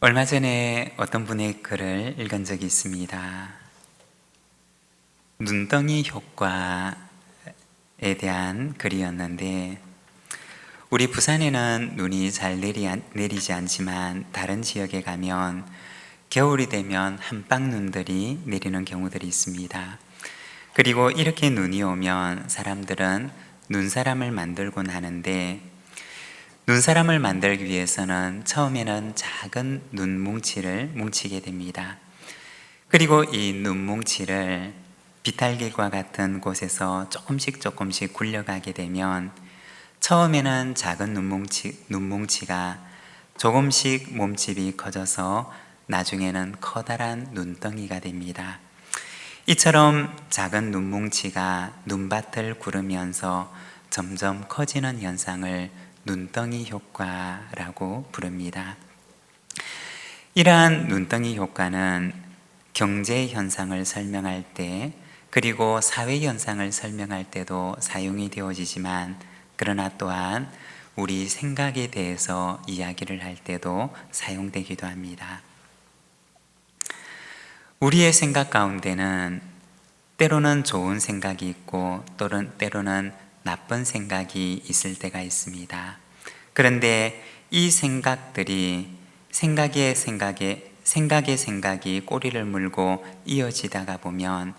얼마 전에 어떤 분의 글을 읽은 적이 있습니다. 눈덩이 효과에 대한 글이었는데, 우리 부산에는 눈이 잘 내리지 않지만 다른 지역에 가면 겨울이 되면 한방눈들이 내리는 경우들이 있습니다. 그리고 이렇게 눈이 오면 사람들은 눈사람을 만들곤 하는데, 눈사람을 만들기 위해서는 처음에는 작은 눈뭉치를 뭉치게 됩니다. 그리고 이 눈뭉치를 비탈길과 같은 곳에서 조금씩 굴려가게 되면 처음에는 작은 눈뭉치가 조금씩 몸집이 커져서 나중에는 커다란 눈덩이가 됩니다. 이처럼 작은 눈뭉치가 눈밭을 구르면서 점점 커지는 현상을 눈덩이 효과라고 부릅니다. 이러한 눈덩이 효과는 경제 현상을 설명할 때, 그리고 사회 현상을 설명할 때도 사용이 되어지지만, 그러나 또한 우리 생각에 대해서 이야기를 할 때도 사용되기도 합니다. 우리의 생각 가운데는 때로는 좋은 생각이 있고 때로는 나쁜 생각이 있을 때가 있습니다. 그런데 이 생각들이 생각의 생각이 꼬리를 물고 이어지다가 보면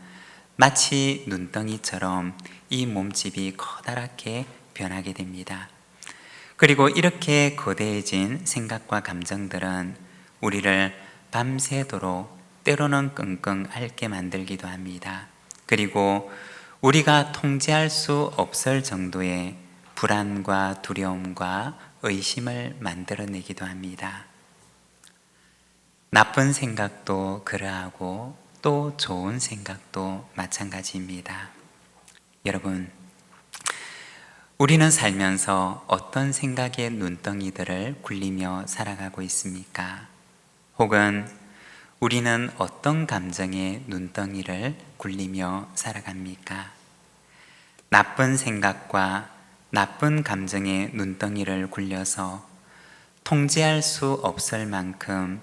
마치 눈덩이처럼 이 몸집이 커다랗게 변하게 됩니다. 그리고 이렇게 거대해진 생각과 감정들은 우리를 밤새도록 때로는 끙끙 앓게 만들기도 합니다. 그리고 우리가 통제할 수 없을 정도의 불안과 두려움과 의심을 만들어내기도 합니다. 나쁜 생각도 그러하고 또 좋은 생각도 마찬가지입니다. 여러분, 우리는 살면서 어떤 생각의 눈덩이들을 굴리며 살아가고 있습니까? 혹은 우리는 어떤 감정의 눈덩이를 굴리며 살아갑니까? 나쁜 생각과 나쁜 감정의 눈덩이를 굴려서 통제할 수 없을 만큼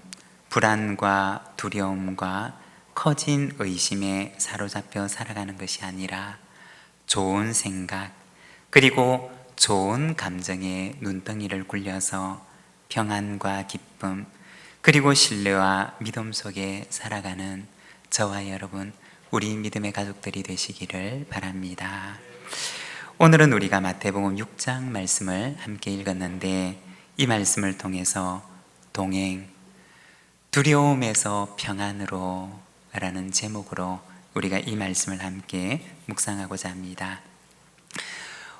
불안과 두려움과 커진 의심에 사로잡혀 살아가는 것이 아니라 좋은 생각, 그리고 좋은 감정의 눈덩이를 굴려서 평안과 기쁨, 그리고 신뢰와 믿음 속에 살아가는 저와 여러분, 우리 믿음의 가족들이 되시기를 바랍니다. 오늘은 우리가 마태복음 6장 말씀을 함께 읽었는데, 이 말씀을 통해서 동행, 두려움에서 평안으로 라는 제목으로 우리가 이 말씀을 함께 묵상하고자 합니다.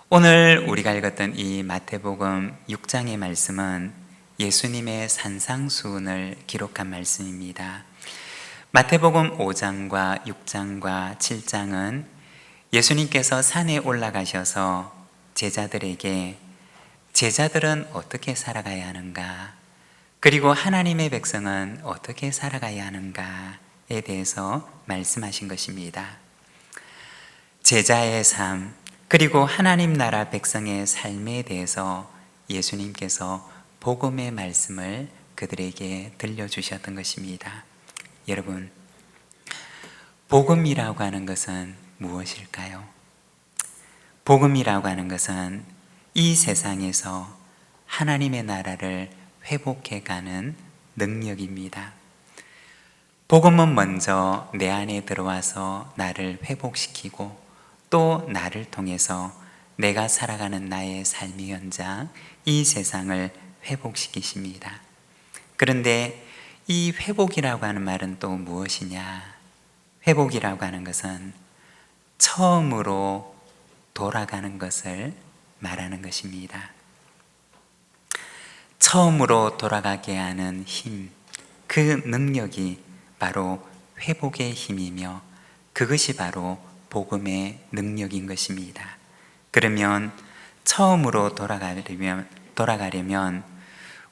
오늘 우리가 읽었던 이 마태복음 6장의 말씀은 예수님의 산상수훈을 기록한 말씀입니다. 마태복음 5장과 6장과 7장은 예수님께서 산에 올라가셔서 제자들에게 제자들은 어떻게 살아가야 하는가, 그리고 하나님의 백성은 어떻게 살아가야 하는가에 대해서 말씀하신 것입니다. 제자의 삶, 그리고 하나님 나라 백성의 삶에 대해서 예수님께서 복음의 말씀을 그들에게 들려주셨던 것입니다. 여러분, 복음이라고 하는 것은 무엇일까요? 복음이라고 하는 것은 이 세상에서 하나님의 나라를 회복해가는 능력입니다. 복음은 먼저 내 안에 들어와서 나를 회복시키고 또 나를 통해서 내가 살아가는 나의 삶의 현장, 이 세상을 회복시키십니다. 그런데 이 회복이라고 하는 말은 또 무엇이냐? 회복이라고 하는 것은 처음으로 돌아가는 것을 말하는 것입니다. 처음으로 돌아가게 하는 힘, 그 능력이 바로 회복의 힘이며 그것이 바로 복음의 능력인 것입니다. 그러면 처음으로 돌아가려면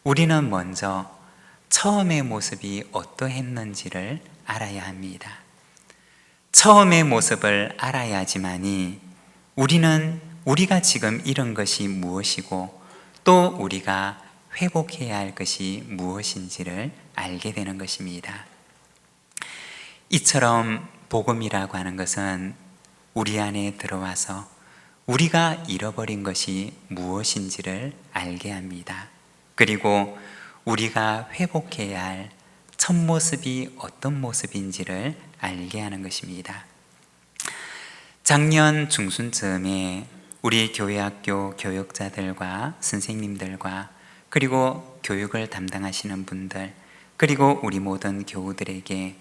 우리는 먼저 처음의 모습이 어떠했는지를 알아야 합니다. 처음의 모습을 알아야지만이 우리가 지금 이런 것이 무엇이고 또 우리가 회복해야 할 것이 무엇인지를 알게 되는 것입니다. 이처럼 복음이라고 하는 것은 우리 안에 들어와서 우리가 잃어버린 것이 무엇인지를 알게 합니다. 그리고 우리가 회복해야 할 첫 모습이 어떤 모습인지를 알게 하는 것입니다. 작년 중순쯤에 우리 교회학교 교역자들과 선생님들과 그리고 교육을 담당하시는 분들 그리고 우리 모든 교우들에게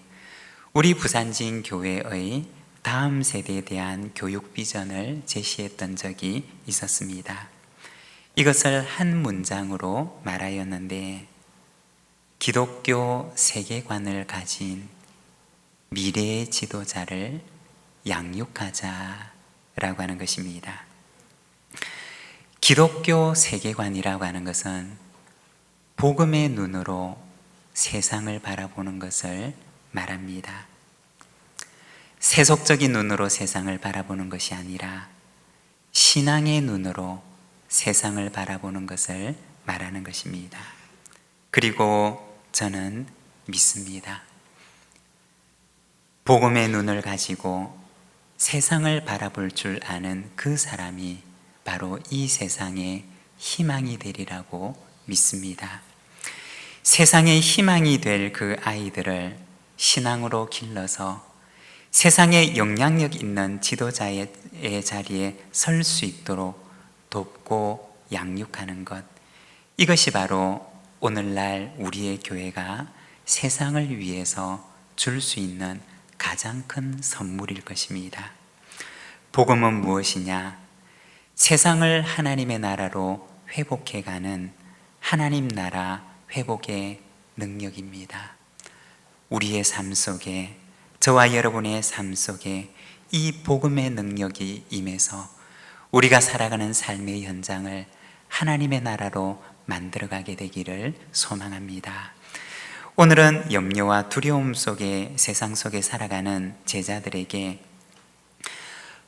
우리 부산진 교회의 다음 세대에 대한 교육 비전을 제시했던 적이 있었습니다. 이것을 한 문장으로 말하였는데, 기독교 세계관을 가진 미래의 지도자를 양육하자라고 하는 것입니다. 기독교 세계관이라고 하는 것은 복음의 눈으로 세상을 바라보는 것을 말합니다. 세속적인 눈으로 세상을 바라보는 것이 아니라 신앙의 눈으로 세상을 바라보는 것을 말하는 것입니다. 그리고 저는 믿습니다. 복음의 눈을 가지고 세상을 바라볼 줄 아는 그 사람이 바로 이 세상의 희망이 되리라고 믿습니다. 세상의 희망이 될 그 아이들을 신앙으로 길러서 세상에 영향력 있는 지도자의 자리에 설 수 있도록 돕고 양육하는 것, 이것이 바로 오늘날 우리의 교회가 세상을 위해서 줄 수 있는 가장 큰 선물일 것입니다. 복음은 무엇이냐? 세상을 하나님의 나라로 회복해가는 하나님 나라 회복의 능력입니다. 우리의 삶 속에, 저와 여러분의 삶 속에 이 복음의 능력이 임해서 우리가 살아가는 삶의 현장을 하나님의 나라로 만들어가게 되기를 소망합니다. 오늘은 염려와 두려움 속에 세상 속에 살아가는 제자들에게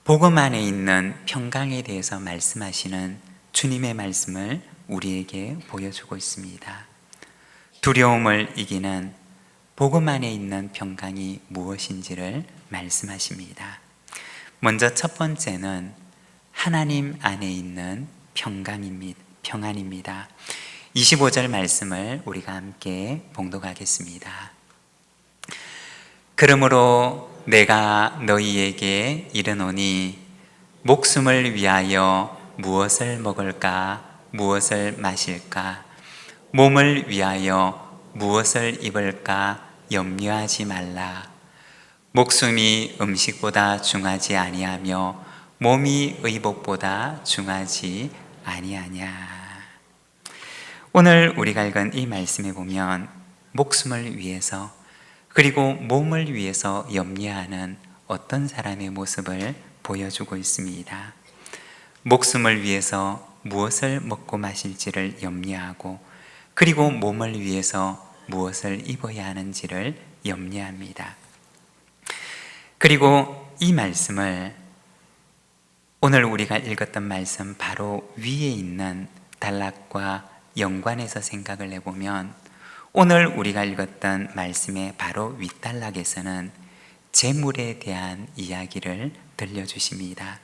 복음 안에 있는 평강에 대해서 말씀하시는 주님의 말씀을 우리에게 보여주고 있습니다. 두려움을 이기는 복음 안에 있는 평강이 무엇인지를 말씀하십니다. 먼저 첫 번째는 하나님 안에 있는 평안입니다. 25절 말씀을 우리가 함께 봉독하겠습니다. 그러므로 내가 너희에게 이르노니 목숨을 위하여 무엇을 먹을까 무엇을 마실까 몸을 위하여 무엇을 입을까 염려하지 말라. 목숨이 음식보다 중하지 아니하며 몸이 의복보다 중하지 아니하냐. 오늘 우리가 읽은 이 말씀에 보면 목숨을 위해서 그리고 몸을 위해서 염려하는 어떤 사람의 모습을 보여주고 있습니다. 목숨을 위해서 무엇을 먹고 마실지를 염려하고 그리고 몸을 위해서 무엇을 입어야 하는지를 염려합니다. 그리고 이 말씀을 오늘 우리가 읽었던 말씀 바로 위에 있는 단락과 연관해서 생각을 해보면 오늘 우리가 읽었던 말씀의 바로 윗단락에서는 재물에 대한 이야기를 들려주십니다.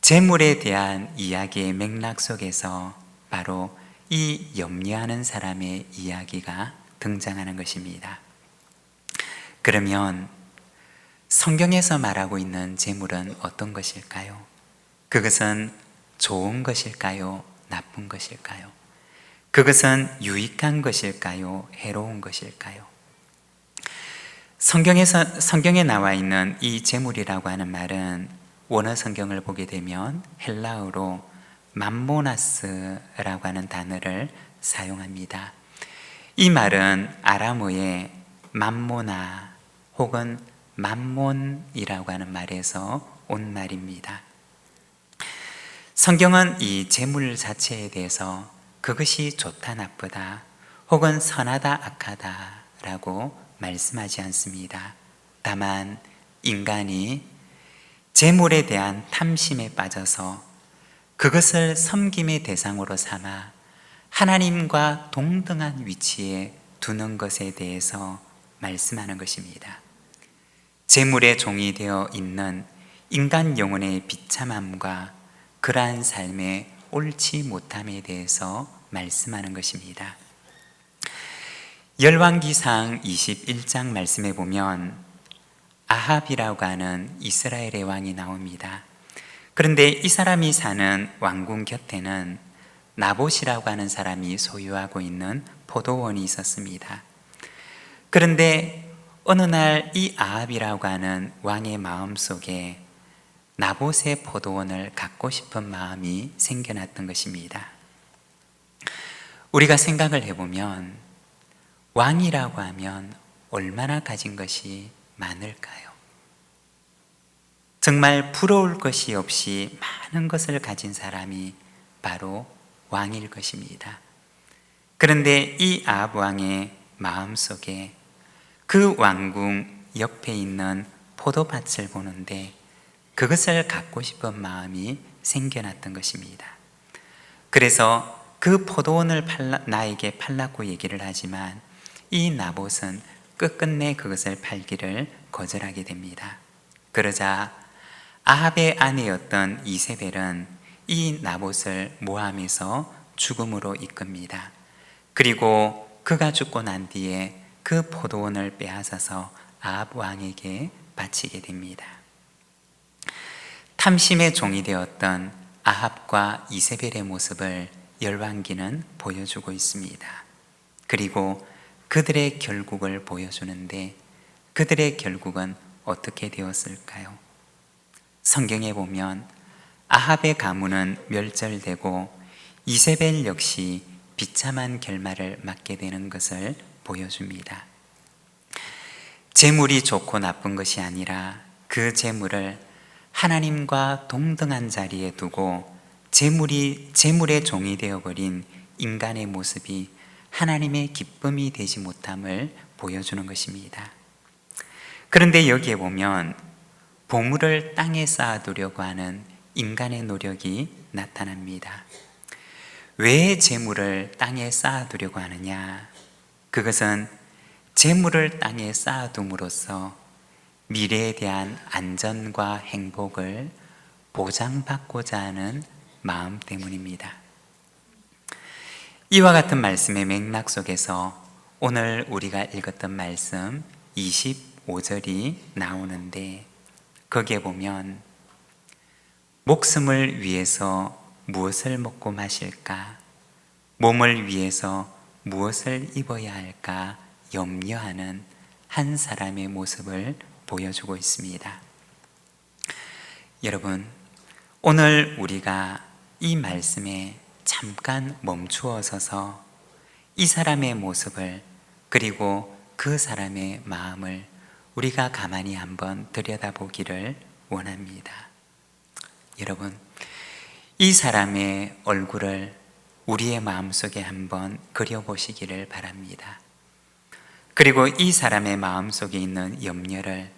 재물에 대한 이야기의 맥락 속에서 바로 이 염려하는 사람의 이야기가 등장하는 것입니다. 그러면 성경에서 말하고 있는 재물은 어떤 것일까요? 그것은 좋은 것일까요? 나쁜 것일까요? 그것은 유익한 것일까요? 해로운 것일까요? 성경에 나와 있는 이 재물이라고 하는 말은 원어 성경을 보게 되면 헬라어로 맘모나스라고 하는 단어를 사용합니다. 이 말은 아람어의 맘모나 혹은 맘몬이라고 하는 말에서 온 말입니다. 성경은 이 재물 자체에 대해서 그것이 좋다 나쁘다 혹은 선하다 악하다 라고 말씀하지 않습니다. 다만 인간이 재물에 대한 탐심에 빠져서 그것을 섬김의 대상으로 삼아 하나님과 동등한 위치에 두는 것에 대해서 말씀하는 것입니다. 재물의 종이 되어 있는 인간 영혼의 비참함과 그러한 삶의 옳지 못함에 대해서 말씀하는 것입니다. 열왕기상 21장 말씀에 보면 아합이라고 하는 이스라엘의 왕이 나옵니다. 그런데 이 사람이 사는 왕궁 곁에는 나봇이라고 하는 사람이 소유하고 있는 포도원이 있었습니다. 그런데 어느 날 이 아합이라고 하는 왕의 마음속에 나봇의 포도원을 갖고 싶은 마음이 생겨났던 것입니다. 우리가 생각을 해보면 왕이라고 하면 얼마나 가진 것이 많을까요? 정말 부러울 것이 없이 많은 것을 가진 사람이 바로 왕일 것입니다. 그런데 이 아합 왕의 마음속에 그 왕궁 옆에 있는 포도밭을 보는데 그것을 갖고 싶은 마음이 생겨났던 것입니다. 그래서 그 포도원을 나에게 팔라고 얘기를 하지만 이 나봇은 끝끝내 그것을 팔기를 거절하게 됩니다. 그러자 아합의 아내였던 이세벨은 이 나봇을 모함해서 죽음으로 이끕니다. 그리고 그가 죽고 난 뒤에 그 포도원을 빼앗아서 아합 왕에게 바치게 됩니다. 탐심의 종이 되었던 아합과 이세벨의 모습을 열왕기는 보여주고 있습니다. 그리고 그들의 결국을 보여주는데 그들의 결국은 어떻게 되었을까요? 성경에 보면 아합의 가문은 멸절되고 이세벨 역시 비참한 결말을 맞게 되는 것을 보여줍니다. 재물이 좋고 나쁜 것이 아니라 그 재물을 하나님과 동등한 자리에 두고 재물의 종이 되어버린 인간의 모습이 하나님의 기쁨이 되지 못함을 보여주는 것입니다. 그런데 여기에 보면 보물을 땅에 쌓아두려고 하는 인간의 노력이 나타납니다. 왜 재물을 땅에 쌓아두려고 하느냐? 그것은 재물을 땅에 쌓아둠으로써 미래에 대한 안전과 행복을 보장받고자 하는 마음 때문입니다. 이와 같은 말씀의 맥락 속에서 오늘 우리가 읽었던 말씀 25절이 나오는데 거기에 보면 목숨을 위해서 무엇을 먹고 마실까? 몸을 위해서 무엇을 입어야 할까? 염려하는 한 사람의 모습을 보여주고 있습니다. 여러분, 오늘 우리가 이 말씀에 잠깐 멈추어 서서 이 사람의 모습을 그리고 그 사람의 마음을 우리가 가만히 한번 들여다보기를 원합니다. 여러분, 이 사람의 얼굴을 우리의 마음속에 한번 그려보시기를 바랍니다. 그리고 이 사람의 마음속에 있는 염려를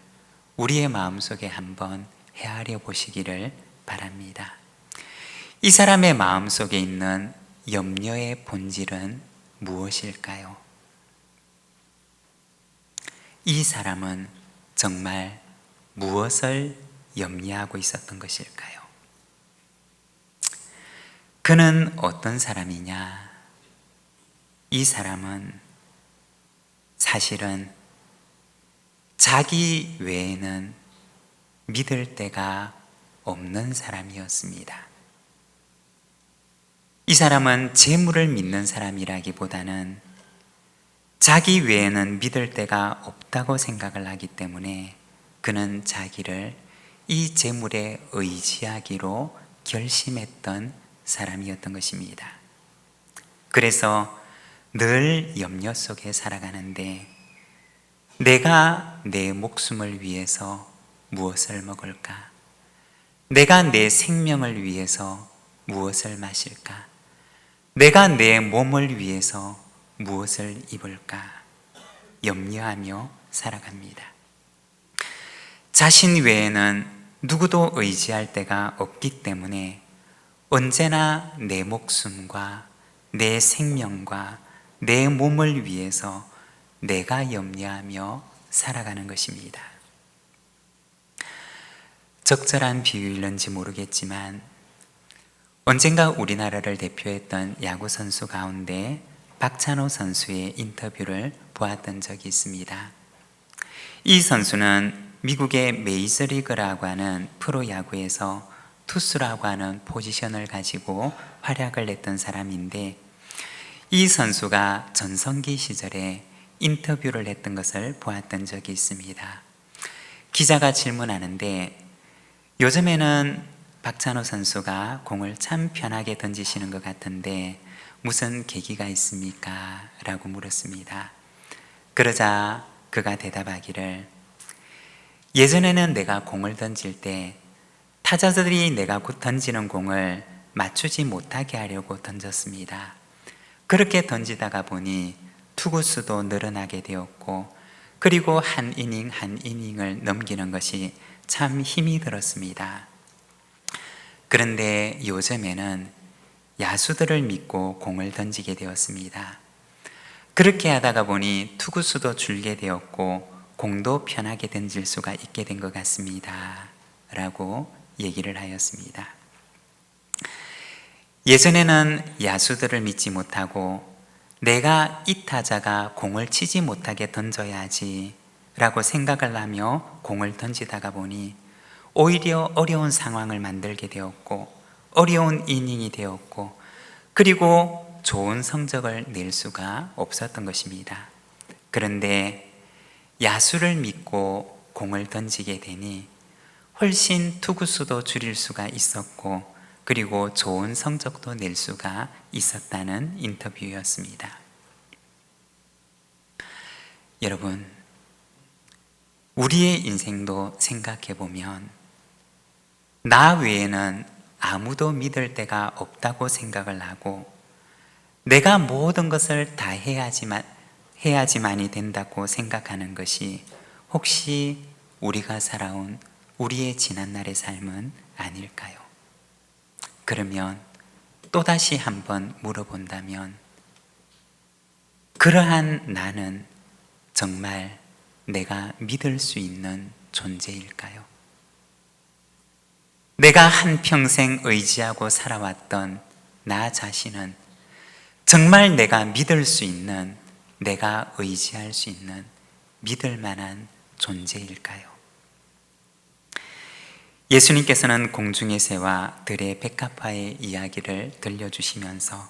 우리의 마음속에 한번 헤아려 보시기를 바랍니다. 이 사람의 마음속에 있는 염려의 본질은 무엇일까요? 이 사람은 정말 무엇을 염려하고 있었던 것일까요? 그는 어떤 사람이냐? 이 사람은 사실은 자기 외에는 믿을 데가 없는 사람이었습니다. 이 사람은 재물을 믿는 사람이라기보다는 자기 외에는 믿을 데가 없다고 생각을 하기 때문에 그는 자기를 이 재물에 의지하기로 결심했던 사람이었던 것입니다. 그래서 늘 염려 속에 살아가는데 내가 내 목숨을 위해서 무엇을 먹을까? 내가 내 생명을 위해서 무엇을 마실까? 내가 내 몸을 위해서 무엇을 입을까? 염려하며 살아갑니다. 자신 외에는 누구도 의지할 데가 없기 때문에 언제나 내 목숨과 내 생명과 내 몸을 위해서 내가 염려하며 살아가는 것입니다. 적절한 비유일는지 모르겠지만 언젠가 우리나라를 대표했던 야구 선수 가운데 박찬호 선수의 인터뷰를 보았던 적이 있습니다. 이 선수는 미국의 메이저리그라고 하는 프로야구에서 투수라고 하는 포지션을 가지고 활약을 했던 사람인데, 이 선수가 전성기 시절에 인터뷰를 했던 것을 보았던 적이 있습니다. 기자가 질문하는데, 요즘에는 박찬호 선수가 공을 참 편하게 던지시는 것 같은데 무슨 계기가 있습니까? 라고 물었습니다. 그러자 그가 대답하기를, 예전에는 내가 공을 던질 때 타자들이 내가 던지는 공을 맞추지 못하게 하려고 던졌습니다. 그렇게 던지다가 보니 투구수도 늘어나게 되었고, 그리고 한 이닝 한 이닝을 넘기는 것이 참 힘이 들었습니다. 그런데 요즘에는 야수들을 믿고 공을 던지게 되었습니다. 그렇게 하다가 보니 투구수도 줄게 되었고 공도 편하게 던질 수가 있게 된 것 같습니다. 라고 얘기를 하였습니다. 예전에는 야수들을 믿지 못하고 내가 이 타자가 공을 치지 못하게 던져야지 라고 생각을 하며 공을 던지다가 보니 오히려 어려운 상황을 만들게 되었고 어려운 이닝이 되었고, 그리고 좋은 성적을 낼 수가 없었던 것입니다. 그런데 야수를 믿고 공을 던지게 되니 훨씬 투구수도 줄일 수가 있었고, 그리고 좋은 성적도 낼 수가 있었다는 인터뷰였습니다. 여러분, 우리의 인생도 생각해 보면 나 외에는 아무도 믿을 데가 없다고 생각을 하고 내가 모든 것을 다 해야지만이 된다고 생각하는 것이 혹시 우리가 살아온 우리의 지난날의 삶은 아닐까요? 그러면 또다시 한번 물어본다면, 그러한 나는 정말 내가 믿을 수 있는 존재일까요? 내가 한평생 의지하고 살아왔던 나 자신은 정말 내가 믿을 수 있는, 내가 의지할 수 있는 믿을 만한 존재일까요? 예수님께서는 공중의 새와 들의 백합화의 이야기를 들려주시면서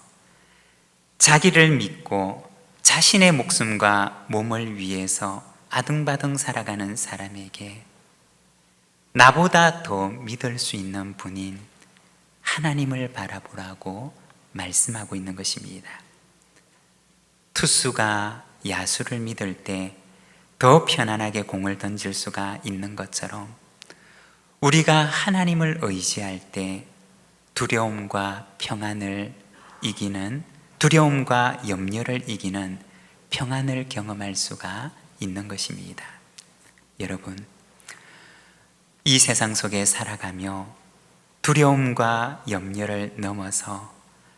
자기를 믿고 자신의 목숨과 몸을 위해서 아등바등 살아가는 사람에게 나보다 더 믿을 수 있는 분인 하나님을 바라보라고 말씀하고 있는 것입니다. 투수가 야수를 믿을 때 더 편안하게 공을 던질 수가 있는 것처럼, 우리가 하나님을 의지할 때 두려움과 평안을 이기는, 두려움과 염려를 이기는 평안을 경험할 수가 있는 것입니다. 여러분, 이 세상 속에 살아가며 두려움과 염려를 넘어서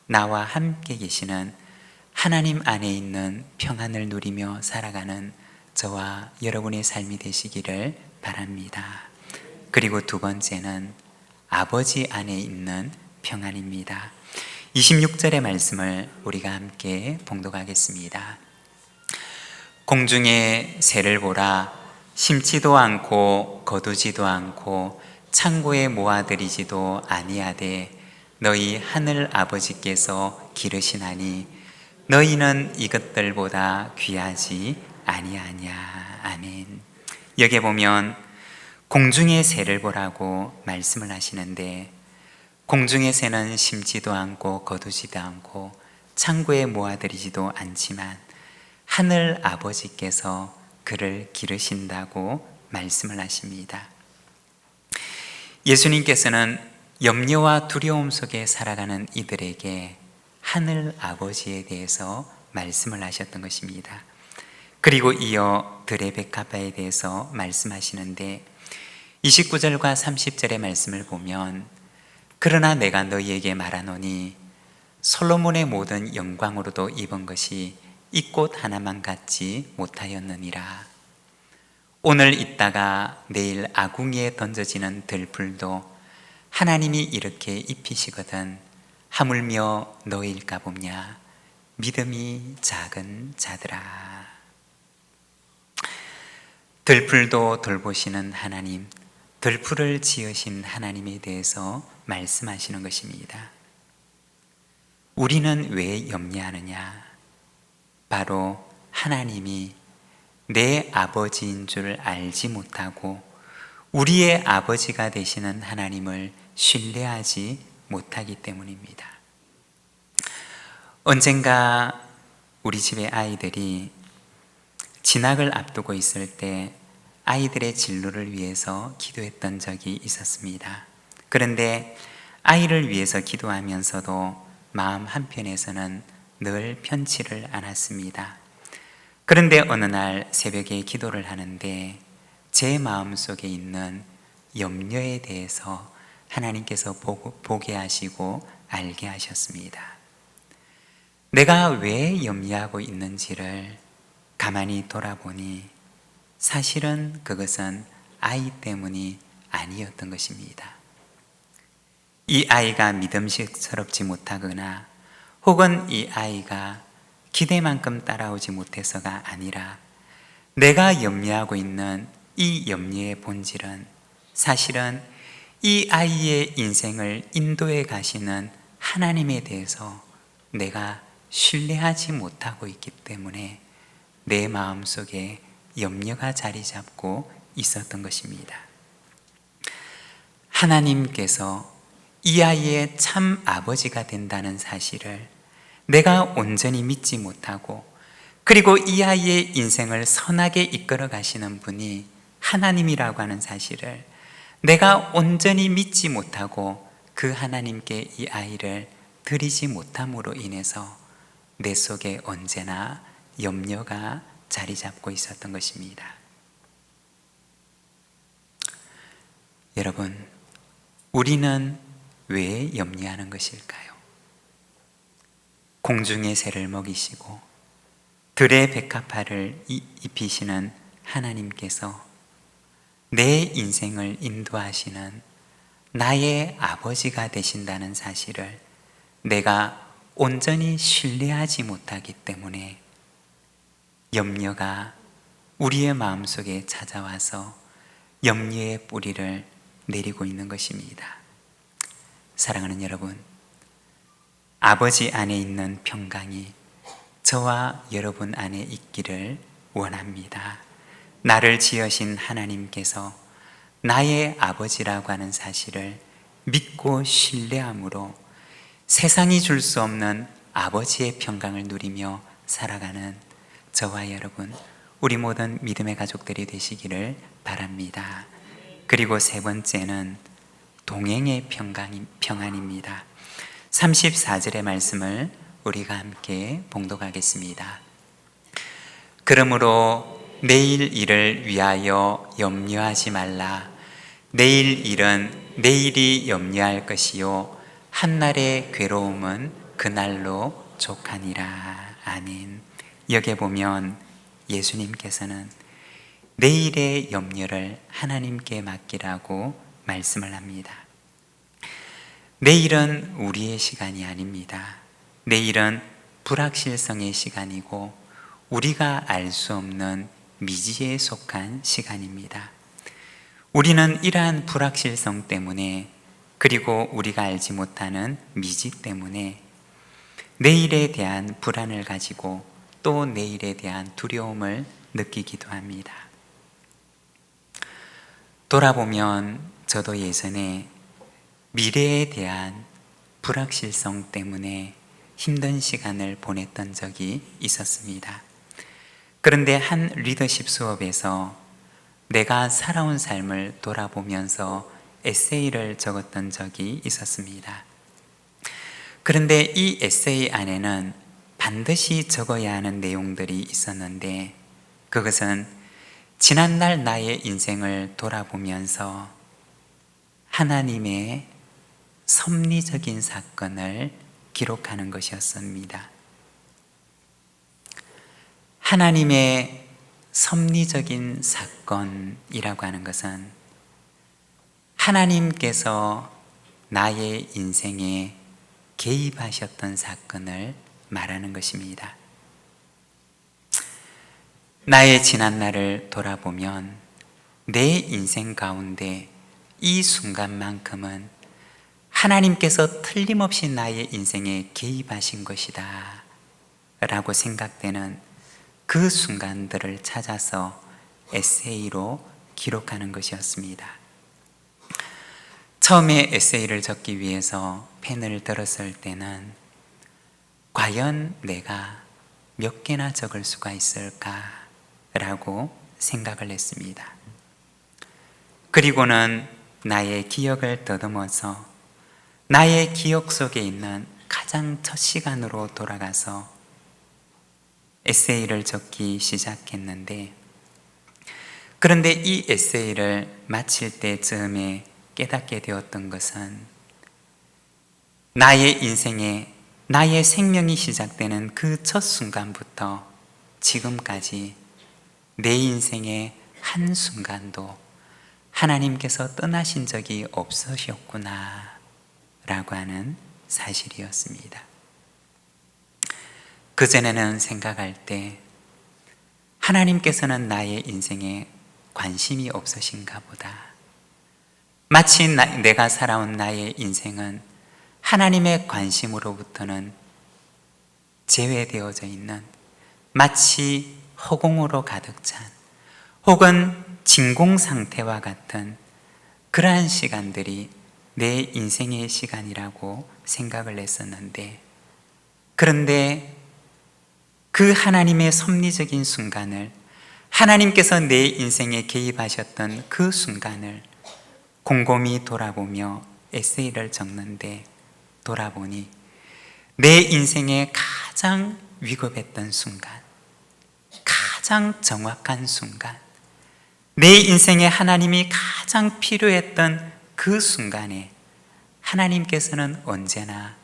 나와 함께 계시는 하나님 안에 있는 평안을 누리며 살아가는 저와 여러분의 삶이 되시기를 바랍니다. 그리고 두 번째는 아버지 안에 있는 평안입니다. 26절의 말씀을 우리가 함께 봉독하겠습니다. 공중의 새를 보라. 심지도 않고 거두지도 않고 창고에 모아들이지도 아니하되 너희 하늘 아버지께서 기르시나니 너희는 이것들보다 귀하지 아니하냐. 아멘. 여기에 보면 공중의 새를 보라고 말씀을 하시는데, 공중의 새는 심지도 않고 거두지도 않고 창고에 모아들이지도 않지만 하늘 아버지께서 그를 기르신다고 말씀을 하십니다. 예수님께서는 염려와 두려움 속에 살아가는 이들에게 하늘 아버지에 대해서 말씀을 하셨던 것입니다. 그리고 이어 들의 백합화에 대해서 말씀하시는데 29절과 30절의 말씀을 보면, 그러나 내가 너희에게 말하노니 솔로몬의 모든 영광으로도 입은 것이 이 꽃 하나만 갖지 못하였느니라. 오늘 있다가 내일 아궁이에 던져지는 들풀도 하나님이 이렇게 입히시거든 하물며 너일까 보냐 믿음이 작은 자들아. 들풀도 돌보시는 하나님, 들풀을 지으신 하나님에 대해서 말씀하시는 것입니다. 우리는 왜 염려하느냐? 바로 하나님이 내 아버지인 줄 알지 못하고 우리의 아버지가 되시는 하나님을 신뢰하지 못하기 때문입니다. 언젠가 우리 집의 아이들이 진학을 앞두고 있을 때 아이들의 진로를 위해서 기도했던 적이 있었습니다. 그런데 아이를 위해서 기도하면서도 마음 한편에서는 늘 편치를 않았습니다. 그런데 어느 날 새벽에 기도를 하는데 제 마음속에 있는 염려에 대해서 하나님께서 보게 하시고 알게 하셨습니다. 내가 왜 염려하고 있는지를 가만히 돌아보니 사실은 그것은 아이 때문이 아니었던 것입니다. 이 아이가 믿음직스럽지 못하거나 혹은 이 아이가 기대만큼 따라오지 못해서가 아니라 내가 염려하고 있는 이 염려의 본질은 사실은 이 아이의 인생을 인도해 가시는 하나님에 대해서 내가 신뢰하지 못하고 있기 때문에 내 마음속에 염려가 자리 잡고 있었던 것입니다. 하나님께서 이 아이의 참 아버지가 된다는 사실을 내가 온전히 믿지 못하고 그리고 이 아이의 인생을 선하게 이끌어 가시는 분이 하나님이라고 하는 사실을 내가 온전히 믿지 못하고 그 하나님께 이 아이를 드리지 못함으로 인해서 내 속에 언제나 염려가 자리 잡고 있었던 것입니다. 여러분, 우리는 왜 염려하는 것일까요? 공중의 새를 먹이시고 들의 백합화를 입히시는 하나님께서 내 인생을 인도하시는 나의 아버지가 되신다는 사실을 내가 온전히 신뢰하지 못하기 때문에 염려가 우리의 마음속에 찾아와서 염려의 뿌리를 내리고 있는 것입니다. 사랑하는 여러분, 아버지 안에 있는 평강이 저와 여러분 안에 있기를 원합니다. 나를 지으신 하나님께서 나의 아버지라고 하는 사실을 믿고 신뢰함으로 세상이 줄 수 없는 아버지의 평강을 누리며 살아가는 저와 여러분, 우리 모든 믿음의 가족들이 되시기를 바랍니다. 그리고 세 번째는 동행의 평안입니다. 34절의 말씀을 우리가 함께 봉독하겠습니다. 그러므로 내일 일을 위하여 염려하지 말라. 내일 일은 내일이 염려할 것이요 한날의 괴로움은 그날로 족하니라. 아멘. 여기에 보면 예수님께서는 내일의 염려를 하나님께 맡기라고 말씀을 합니다. 내일은 우리의 시간이 아닙니다. 내일은 불확실성의 시간이고 우리가 알 수 없는 미지에 속한 시간입니다. 우리는 이러한 불확실성 때문에 그리고 우리가 알지 못하는 미지 때문에 내일에 대한 불안을 가지고 또 내일에 대한 두려움을 느끼기도 합니다. 돌아보면 저도 예전에 미래에 대한 불확실성 때문에 힘든 시간을 보냈던 적이 있었습니다. 그런데 한 리더십 수업에서 내가 살아온 삶을 돌아보면서 에세이를 적었던 적이 있었습니다. 그런데 이 에세이 안에는 반드시 적어야 하는 내용들이 있었는데 그것은 지난날 나의 인생을 돌아보면서 하나님의 섭리적인 사건을 기록하는 것이었습니다. 하나님의 섭리적인 사건이라고 하는 것은 하나님께서 나의 인생에 개입하셨던 사건을 말하는 것입니다. 나의 지난날을 돌아보면 내 인생 가운데 이 순간만큼은 하나님께서 틀림없이 나의 인생에 개입하신 것이다 라고 생각되는 그 순간들을 찾아서 에세이로 기록하는 것이었습니다. 처음에 에세이를 적기 위해서 펜을 들었을 때는 과연 내가 몇 개나 적을 수가 있을까 라고 생각을 했습니다. 그리고는 나의 기억을 더듬어서 나의 기억 속에 있는 가장 첫 시간으로 돌아가서 에세이를 적기 시작했는데, 그런데 이 에세이를 마칠 때쯤에 깨닫게 되었던 것은 나의 인생에 나의 생명이 시작되는 그 첫 순간부터 지금까지 내 인생의 한순간도 하나님께서 떠나신 적이 없으셨구나 라고 하는 사실이었습니다. 그전에는 생각할 때 하나님께서는 나의 인생에 관심이 없으신가 보다. 마치 내가 살아온 나의 인생은 하나님의 관심으로부터는 제외되어져 있는 마치 허공으로 가득 찬 혹은 진공 상태와 같은 그러한 시간들이 내 인생의 시간이라고 생각을 했었는데, 그런데 그 하나님의 섭리적인 순간을, 하나님께서 내 인생에 개입하셨던 그 순간을 곰곰이 돌아보며 에세이를 적는데, 돌아보니 내 인생의 가장 위급했던 순간, 가장 정확한 순간, 내 인생에 하나님이 가장 필요했던 그 순간에 하나님께서는 언제나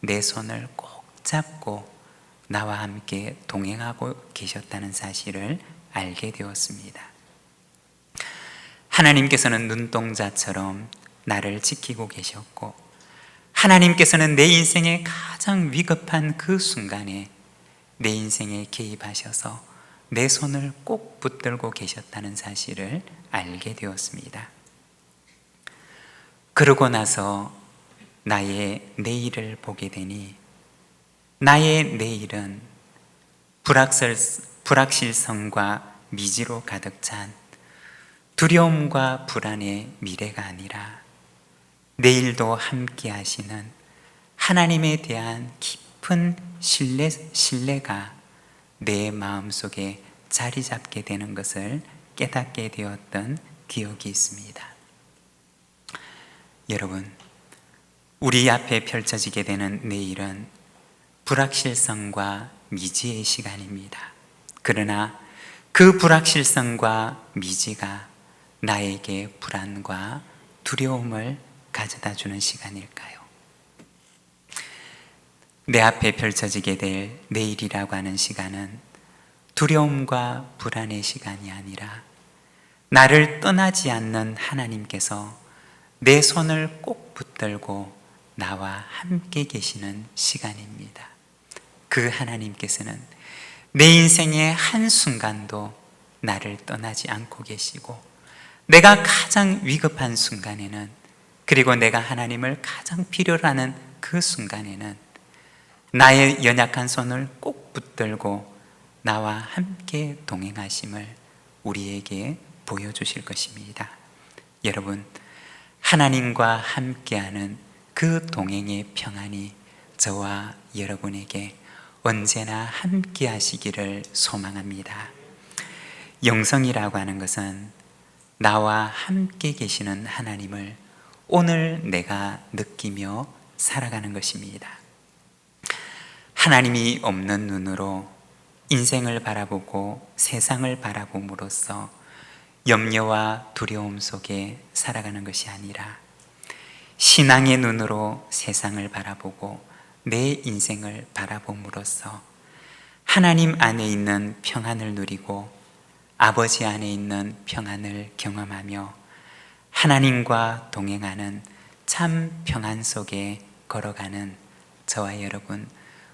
내 손을 꼭 잡고 나와 함께 동행하고 계셨다는 사실을 알게 되었습니다. 하나님께서는 눈동자처럼 나를 지키고 계셨고, 하나님께서는 내 인생의 가장 위급한 그 순간에 내 인생에 개입하셔서 내 손을 꼭 붙들고 계셨다는 사실을 알게 되었습니다. 그러고 나서 나의 내일을 보게 되니 나의 내일은 불확실성과 미지로 가득 찬 두려움과 불안의 미래가 아니라 내일도 함께 하시는 하나님에 대한 깊은 신뢰가 내 마음속에 자리 잡게 되는 것을 깨닫게 되었던 기억이 있습니다. 여러분, 우리 앞에 펼쳐지게 되는 내일은 불확실성과 미지의 시간입니다. 그러나 그 불확실성과 미지가 나에게 불안과 두려움을 가져다 주는 시간일까요? 내 앞에 펼쳐지게 될 내일이라고 하는 시간은 두려움과 불안의 시간이 아니라 나를 떠나지 않는 하나님께서 내 손을 꼭 붙들고 나와 함께 계시는 시간입니다. 그 하나님께서는 내 인생의 한순간도 나를 떠나지 않고 계시고, 내가 가장 위급한 순간에는, 그리고 내가 하나님을 가장 필요로 하는 그 순간에는 나의 연약한 손을 꼭 붙들고 나와 함께 동행하심을 우리에게 보여주실 것입니다. 여러분, 하나님과 함께하는 그 동행의 평안이 저와 여러분에게 언제나 함께 하시기를 소망합니다. 영성이라고 하는 것은 나와 함께 계시는 하나님을 오늘 내가 느끼며 살아가는 것입니다. 하나님이 없는 눈으로 인생을 바라보고 세상을 바라봄으로써 염려와 두려움 속에 살아가는 것이 아니라 신앙의 눈으로 세상을 바라보고 내 인생을 바라봄으로써 하나님 안에 있는 평안을 누리고 아버지 안에 있는 평안을 경험하며 하나님과 동행하는 참 평안 속에 걸어가는 저와 여러분,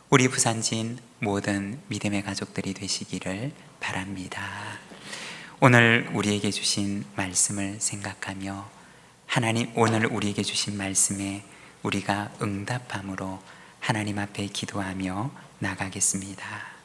우리 부산진 모든 믿음의 가족들이 되시기를 바랍니다. 오늘 우리에게 주신 말씀을 생각하며 하나님 오늘 우리에게 주신 말씀에 우리가 응답함으로 하나님 앞에 기도하며 나가겠습니다.